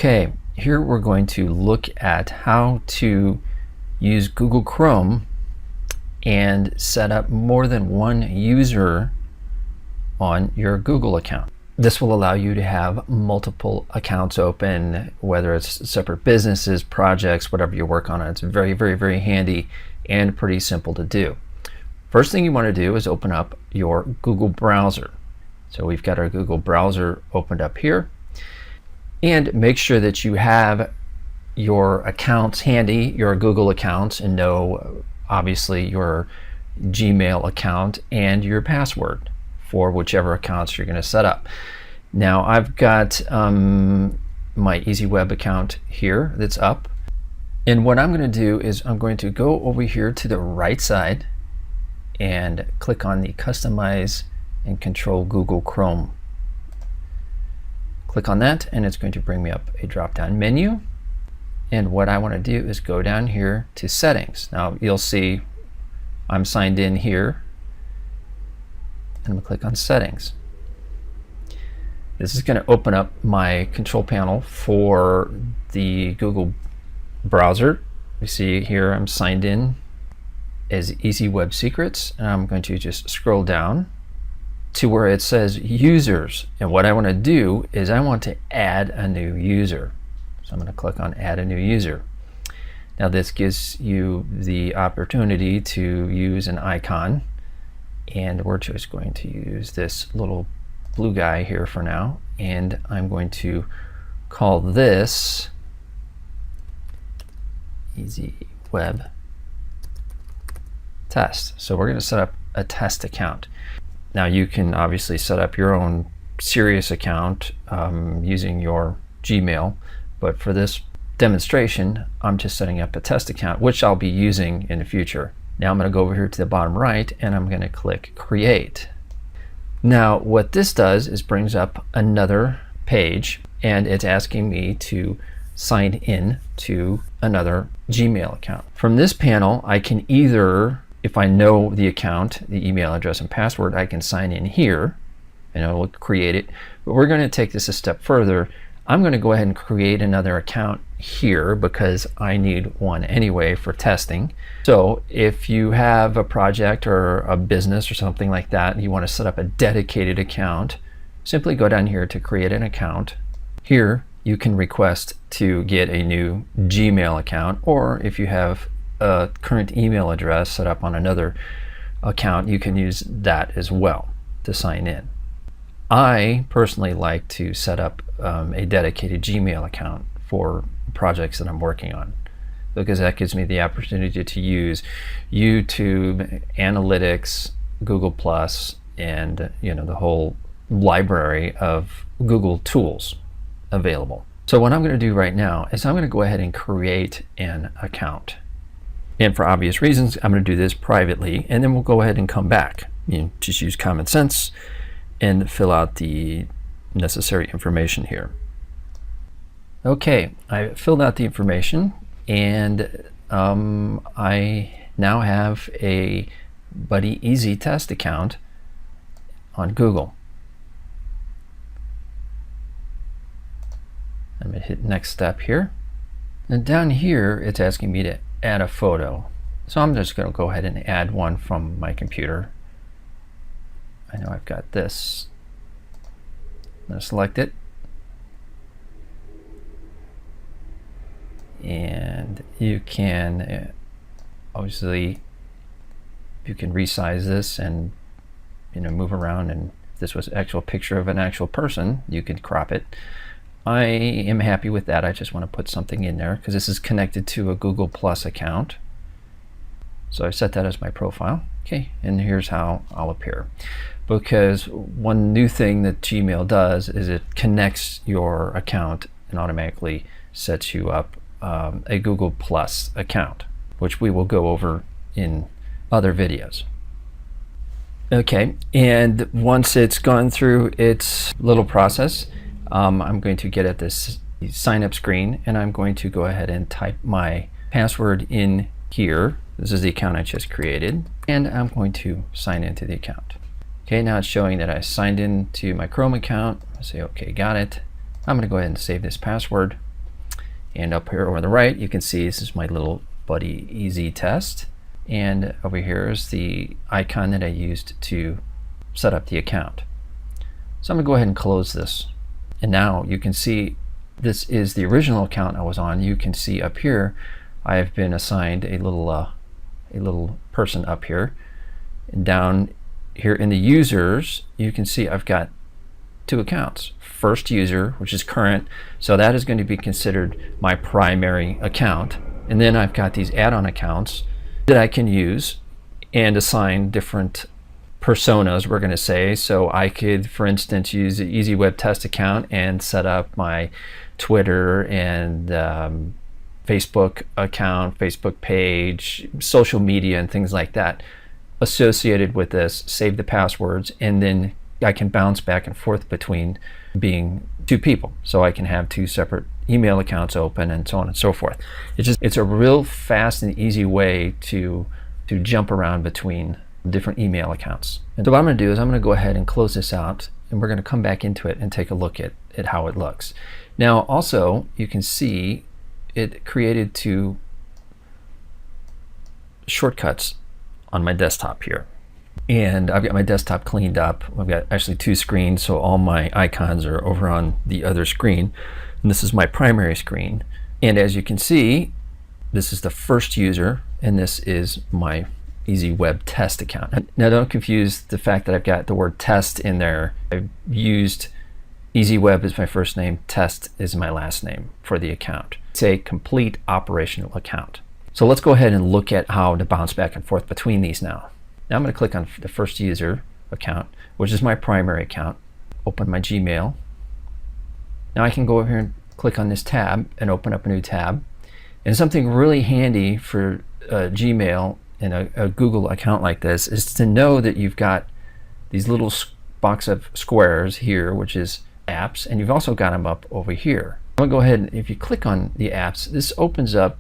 Okay, here we're going to look at how to use Google Chrome and set up more than one user on your Google account. This will allow you to have multiple accounts open, whether it's separate businesses, projects, whatever you work on. It's very, very, very handy and pretty simple to do. First thing you want to do is open up your Google browser. So we've got our Google browser opened up here. And make sure that you have your accounts handy, your Google accounts, and know obviously your Gmail account and your password for whichever accounts you're going to set up. Now I've got my EasyWeb account here that's up. And what I'm going to do is I'm going to go over here to the right side and click on the Customize and Control Google Chrome. Click on that and it's going to bring me up a drop-down menu. And what I want to do is go down here to Settings. Now you'll see I'm signed in here. And I'm going to click on Settings. This is going to open up my control panel for the Google browser. You see here I'm signed in as EasyWeb Secrets, and I'm going to just scroll down to where it says users, and what I want to do is I want to add a new user. So I'm going to click on add a new user. Now this gives you the opportunity to use an icon, and we're just going to use this little blue guy here for now, and I'm going to call this EasyWeb Test. So we're going to set up a test account. Now you can obviously set up your own serious account using your Gmail, but for this demonstration I'm just setting up a test account, which I'll be using in the future. Now I'm going to go over here to the bottom right and I'm going to click Create. Now what this does is brings up another page, and it's asking me to sign in to another Gmail account. From this panel I can either, if I know the account, the email address and password, I can sign in here and it will create it. But we're going to take this a step further. I'm going to go ahead and create another account here because I need one anyway for testing. So if you have a project or a business or something like that and you want to set up a dedicated account, simply go down here to create an account. Here you can request to get a new Gmail account, or if you have a current email address set up on another account, you can use that as well to sign in. I personally like to set up a dedicated Gmail account for projects that I'm working on, because that gives me the opportunity to use YouTube, Analytics, Google Plus, and the whole library of Google tools available. So what I'm going to do right now is I'm going to go ahead and create an account. And for obvious reasons, I'm going to do this privately, and then we'll go ahead and come back. Just use common sense and fill out the necessary information here. Okay, I filled out the information, and I now have a Buddy Easy Test account on Google. I'm going to hit next step here. And down here, it's asking me to add a photo. So I'm just going to go ahead and add one from my computer. I know I've got this. I'm going to select it. And you can obviously you can resize this and move around, and if this was an actual picture of an actual person, you could crop it. I am happy with that. I just want to put something in there because this is connected to a Google Plus account. So I set that as my profile. Okay, and here's how I'll appear. Because one new thing that Gmail does is it connects your account and automatically sets you up a Google Plus account, which we will go over in other videos. Okay, and once it's gone through its little process, I'm going to get at this sign up screen, and I'm going to go ahead and type my password in here. This is the account I just created, and I'm going to sign into the account. Okay, now it's showing that I signed in to my Chrome account. I say, okay, got it. I'm going to go ahead and save this password. And up here over on the right, you can see this is my little buddy Easy Test. And over here is the icon that I used to set up the account. So I'm going to go ahead and close this. And now you can see this is the original account I was on. You can see up here I have been assigned a little person up here. And down here in the users, you can see I've got two accounts. First user, which is current, so that is going to be considered my primary account. And then I've got these add-on accounts that I can use and assign different personas, we're going to say. So I could, for instance, use the Easy Web Test account and set up my Twitter and Facebook account, Facebook page, social media, and things like that associated with this, save the passwords, and then I can bounce back and forth between being two people. So I can have two separate email accounts open and so on and so forth. It's a real fast and easy way to jump around between different email accounts. And so what I'm going to do is I'm going to go ahead and close this out, and we're going to come back into it and take a look at how it looks. Now also you can see it created two shortcuts on my desktop here. And I've got my desktop cleaned up. I've got actually two screens, so all my icons are over on the other screen. And this is my primary screen. And as you can see, this is the first user, and this is my Easy Web Test account. Now don't confuse the fact that I've got the word test in there. I've used Easy Web as my first name, Test is my last name for the account. It's a complete operational account. So let's go ahead and look at how to bounce back and forth between these now. Now I'm going to click on the first user account, which is my primary account, open my Gmail. Now I can go over here and click on this tab and open up a new tab. And something really handy for Gmail and a Google account like this is to know that you've got these little box of squares here, which is apps, and you've also got them up over here. I'm going to go ahead and if you click on the apps, this opens up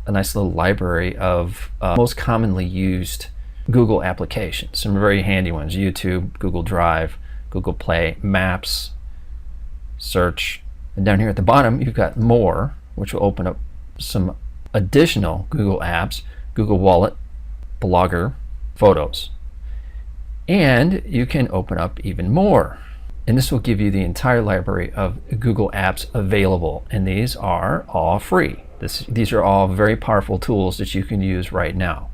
a nice little library of most commonly used Google applications, some very handy ones: YouTube, Google Drive, Google Play, Maps, Search. And down here at the bottom you've got More, which will open up some additional Google apps: Google Wallet, Blogger, Photos. And you can open up even more, and this will give you the entire library of Google apps available, and these are all free. These are all very powerful tools that you can use right now.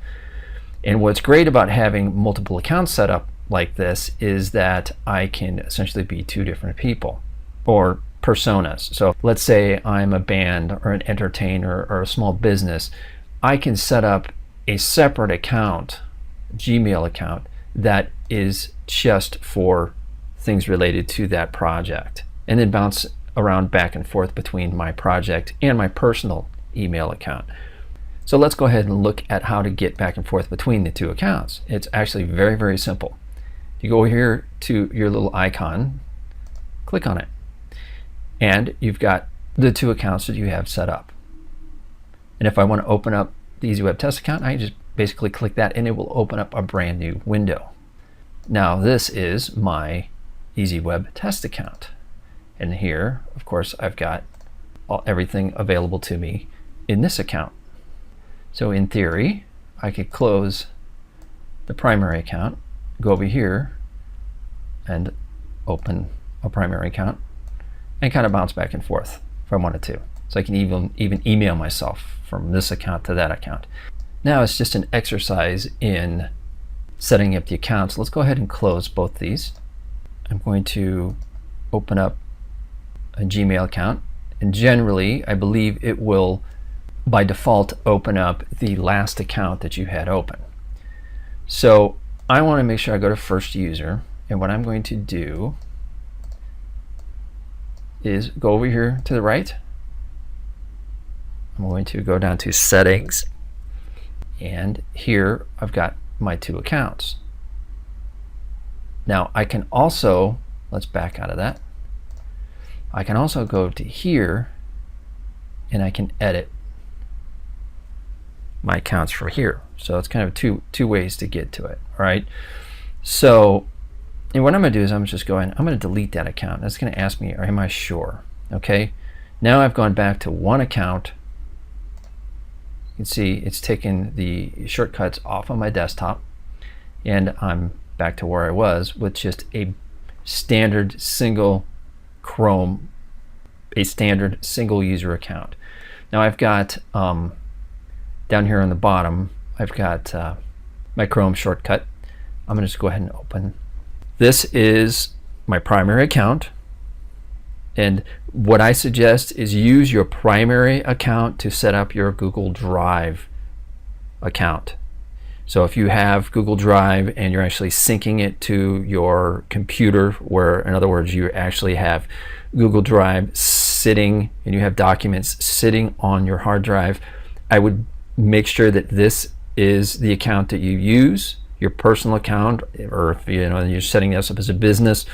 And what's great about having multiple accounts set up like this is that I can essentially be two different people or personas. So let's say I'm a band or an entertainer or a small business. I can set up a separate account, Gmail account, that is just for things related to that project, and then bounce around back and forth between my project and my personal email account. So let's go ahead and look at how to get back and forth between the two accounts. It's actually very, very simple. You go here to your little icon, click on it, and you've got the two accounts that you have set up. And if I want to open up the Easy Web Test account, I just basically click that and it will open up a brand new window. Now this is my Easy Web Test account, and here of course I've got everything available to me in this account. So in theory I could close the primary account, go over here and open a primary account, and kind of bounce back and forth if I wanted to. So I can even email myself from this account to that account. Now it's just an exercise in setting up the accounts. Let's go ahead and close both these. I'm going to open up a Gmail account, and generally I believe it will by default open up the last account that you had open. So I want to make sure I go to first user, and what I'm going to do is go over here to the right. I'm going to go down to settings, and here I've got my two accounts. Now I can also, let's back out of that, I can also go to here and I can edit my accounts from here. So it's kind of two ways to get to it. All right, so and what I'm going to do is I'm going to delete that account. That's going to ask me, am I sure? Okay, Now I've gone back to one account. You can see it's taken the shortcuts off of my desktop, and I'm back to where I was with just a standard single Chrome, a standard single user account. Now I've got down here on the bottom, I've got my Chrome shortcut. I'm going to just go ahead and open. This is my primary account, and what I suggest is use your primary account to set up your Google Drive account. So if you have Google Drive and you're actually syncing it to your computer, where in other words you actually have Google Drive sitting and you have documents sitting on your hard drive, I would make sure that this is the account that you use, your personal account, or if you're setting this up as a business,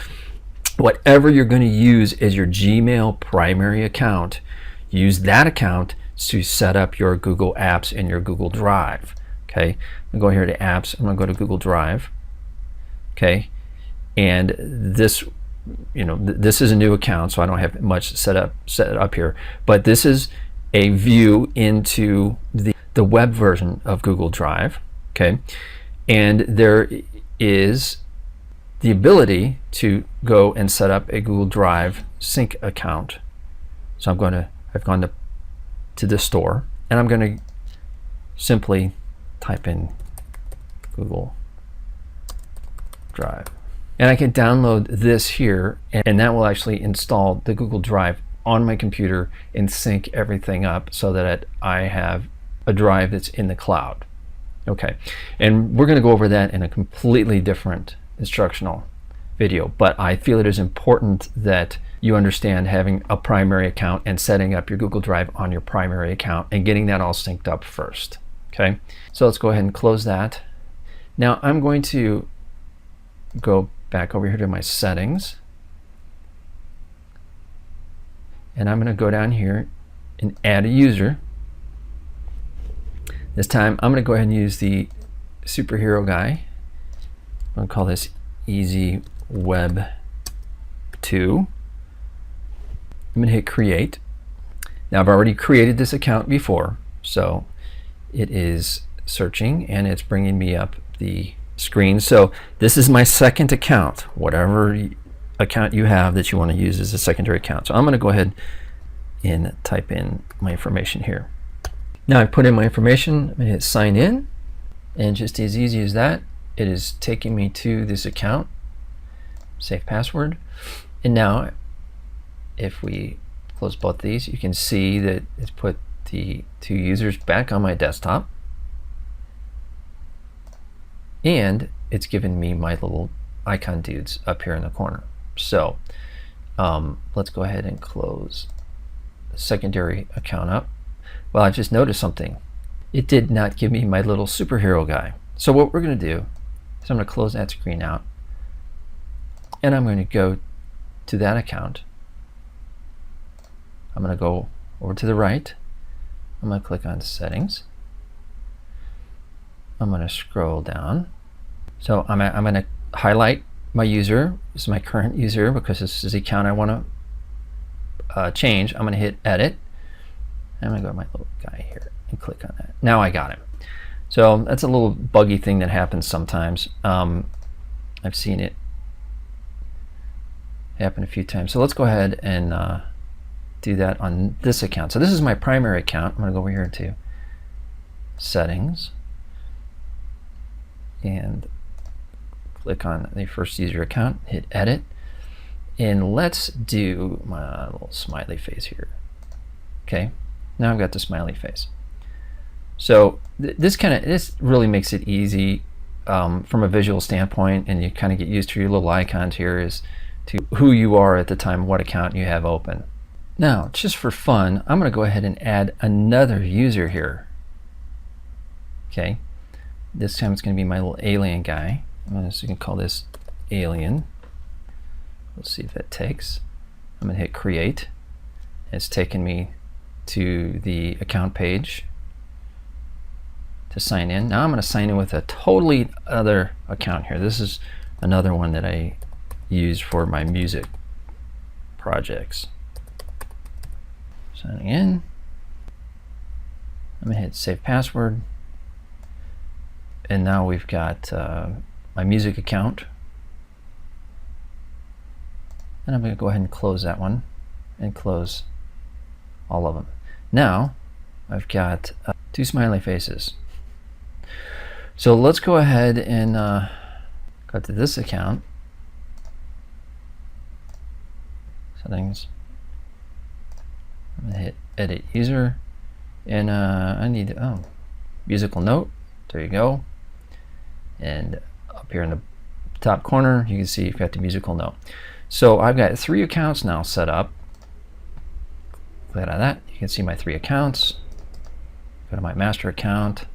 whatever you're going to use as your Gmail primary account, use that account to set up your Google Apps and your Google Drive. Okay, I'm going to go here to Apps. I'm going to go to Google Drive. Okay, and this, this is a new account, so I don't have much set up here. But this is a view into the web version of Google Drive. Okay, and there is the ability to go and set up a Google Drive sync account. So I've gone to the store, and I'm going to simply type in Google Drive, and I can download this here, and that will actually install the Google Drive on my computer and sync everything up so that I have a drive that's in the cloud. Okay, and we're going to go over that in a completely different instructional video, but I feel it is important that you understand having a primary account and setting up your Google Drive on your primary account and getting that all synced up first. Okay, so let's go ahead and close that. Now I'm going to go back over here to my settings, and I'm going to go down here and add a user. This time I'm going to go ahead and use the superhero guy. I'm going to call this Easy Web 2. I'm going to hit create. Now I've already created this account before, so it is searching and it's bringing me up the screen. So this is my second account, whatever account you have that you want to use as a secondary account. So I'm going to go ahead and type in my information here. Now I've put in my information. I'm going to hit sign in, and just as easy as that, it is taking me to this account, safe password. And now if we close both these, you can see that it's put the two users back on my desktop, and it's given me my little icon dudes up here in the corner. So let's go ahead and close the secondary account up. Well, I just noticed something. It did not give me my little superhero guy. So what we're going to do is I'm going to close that screen out, and I'm going to go to that account. I'm going to go over to the right. I'm going to click on settings. I'm going to scroll down. So I'm going to highlight my user. This is my current user because this is the account I want to change. I'm going to hit edit. I'm going to go to my little guy here and click on that. Now I got him. So that's a little buggy thing that happens sometimes. I've seen it happen a few times. So let's go ahead and do that on this account. So this is my primary account. I'm going to go over here to settings and click on the first user account, hit edit, and let's do my little smiley face here. Okay, now I've got the smiley face. So this really makes it easy from a visual standpoint, and you kind of get used to your little icons here as to who you are at the time, what account you have open. Now, just for fun, I'm going to go ahead and add another user here. Okay, this time it's going to be my little alien guy. So you can call this alien. We'll see if that takes. I'm going to hit create. It's taken me to the account page to sign in. Now I'm going to sign in with a totally other account here. This is another one that I use for my music projects. Signing in. I'm going to hit save password. And now we've got my music account. And I'm going to go ahead and close that one and close all of them. Now I've got 2 smiley faces. So let's go ahead and go to this account. Settings. I'm going to hit edit user. And I need musical note. There you go. And up here in the top corner, you can see you've got the musical note. So I've got 3 accounts now set up. Click on that. You can see my 3 accounts. Go to my master account.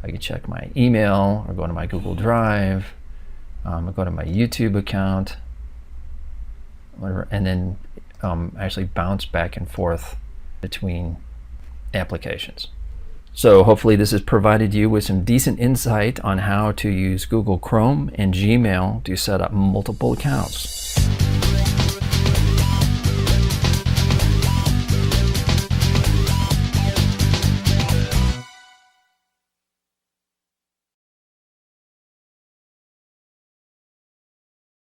I can check my email or go to my Google Drive. I'll go to my YouTube account, whatever, and then actually bounce back and forth between applications. So hopefully this has provided you with some decent insight on how to use Google Chrome and Gmail to set up multiple accounts.